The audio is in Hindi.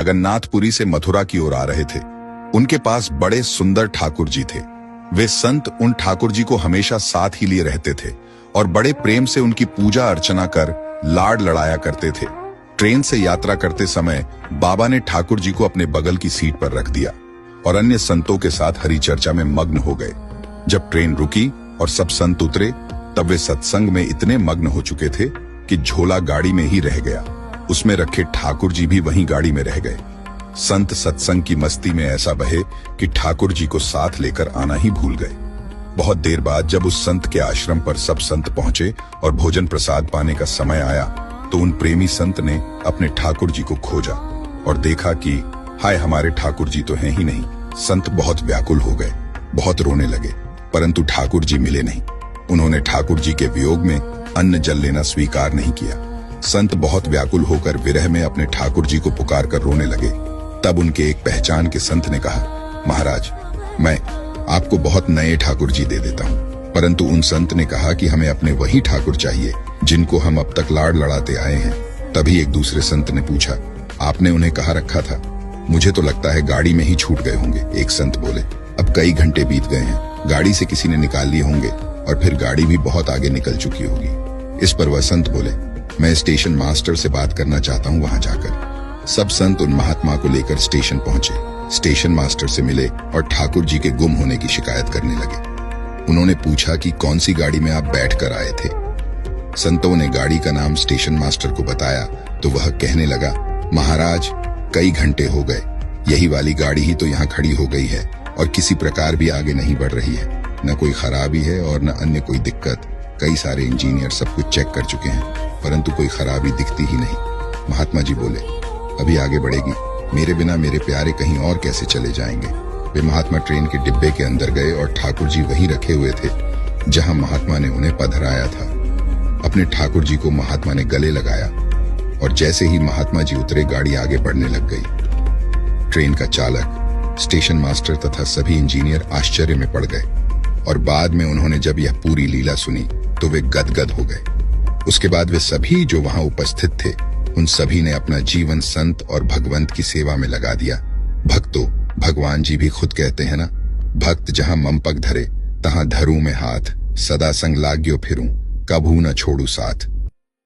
जगन्नाथपुरी से मथुरा की ओर आ रहे थे। उनके पास बड़े सुंदर ठाकुर जी थे। वे संत उन ठाकुर जी को हमेशा साथ ही लिए रहते थे और बड़े प्रेम से उनकी पूजा अर्चना कर लाड लड़ाया करते थे। ट्रेन से यात्रा करते समय बाबा ने ठाकुर जी को अपने बगल की सीट पर रख दिया और अन्य संतों के साथ हरि चर्चा में मग्न हो गए। जब ट्रेन रुकी और सब संत उतरे, तब वे सत्संग में इतने मग्न हो चुके थे कि झोला गाड़ी में ही रह गया। उसमें रखे ठाकुर जी भी वहीं गाड़ी में रह गए। संत सत्संग की मस्ती में ऐसा बहे कि ठाकुर जी को साथ लेकर आना ही भूल गए। बहुत देर बाद जब उस संत के आश्रम पर सब संत पहुंचे और भोजन प्रसाद पाने का समय आया, तो उन प्रेमी संत ने अपने ठाकुर जी को खोजा और देखा कि हाय, हमारे ठाकुर जी तो हैं ही नहीं। संत बहुत व्याकुल हो गए, बहुत रोने लगे, परंतु ठाकुर जी मिले नहीं। उन्होंने ठाकुर जी के वियोग में अन्न जल लेना स्वीकार नहीं किया। संत बहुत व्याकुल होकर विरह में अपने ठाकुर जी को पुकार कर रोने लगे। तब उनके एक पहचान के संत ने कहा, महाराज, मैं आपको बहुत नए ठाकुर जी दे देता हूँ। परंतु उन संत ने कहा कि हमें अपने वही ठाकुर चाहिए जिनको हम अब तक लाड लड़ाते आए हैं। तभी एक दूसरे संत ने पूछा, आपने उन्हें कहाँ रखा था? मुझे तो लगता है गाड़ी में ही छूट गए होंगे। एक संत बोले, अब कई घंटे बीत गए हैं, गाड़ी से किसी ने निकाल लिए होंगे और फिर गाड़ी भी बहुत आगे निकल चुकी होगी। इस पर वह संत बोले, मैं स्टेशन मास्टर से बात करना चाहता हूँ वहां जाकर। सब संत उन महात्मा को लेकर स्टेशन पहुंचे। स्टेशन मास्टर से मिले और ठाकुर जी के गुम होने की शिकायत करने लगे। उन्होंने पूछा कि कौन सी गाड़ी में आप बैठकर आए थे। संतों ने गाड़ी का नाम स्टेशन मास्टर को बताया तो वह कहने लगा, महाराज, कई घंटे हो गए, यही वाली गाड़ी ही तो यहाँ खड़ी हो गई है और किसी प्रकार भी आगे नहीं बढ़ रही है। न कोई खराबी है और न अन्य कोई दिक्कत। कई सारे इंजीनियर सब कुछ चेक कर चुके हैं, परंतु कोई खराबी दिखती ही नहीं। महात्मा जी बोले, अभी आगे बढ़ेगी, मेरे बिना मेरे प्यारे कहीं और कैसे चले जाएंगे। वे महात्मा ट्रेन के डिब्बे के अंदर गए और ठाकुर जी वहीं रखे हुए थे जहां महात्मा ने उन्हें पधराया था। अपने ठाकुर जी को महात्मा ने गले लगाया और जैसे ही महात्मा जी उतरे, गाड़ी आगे बढ़ने लग गई। ट्रेन का चालक, स्टेशन मास्टर तथा सभी इंजीनियर आश्चर्य में पड़ गए और बाद में उन्होंने जब यह पूरी लीला सुनी तो वे गदगद हो गए। उसके बाद वे सभी जो वहां उपस्थित थे, उन सभी ने अपना जीवन संत और भगवंत की सेवा में लगा दिया। भक्तों, भगवान जी भी खुद कहते हैं ना, भक्त जहां ममपक धरे तहां धरूं में हाथ, सदा संग लाग्यो फिरूं, कभू न छोड़ू साथ।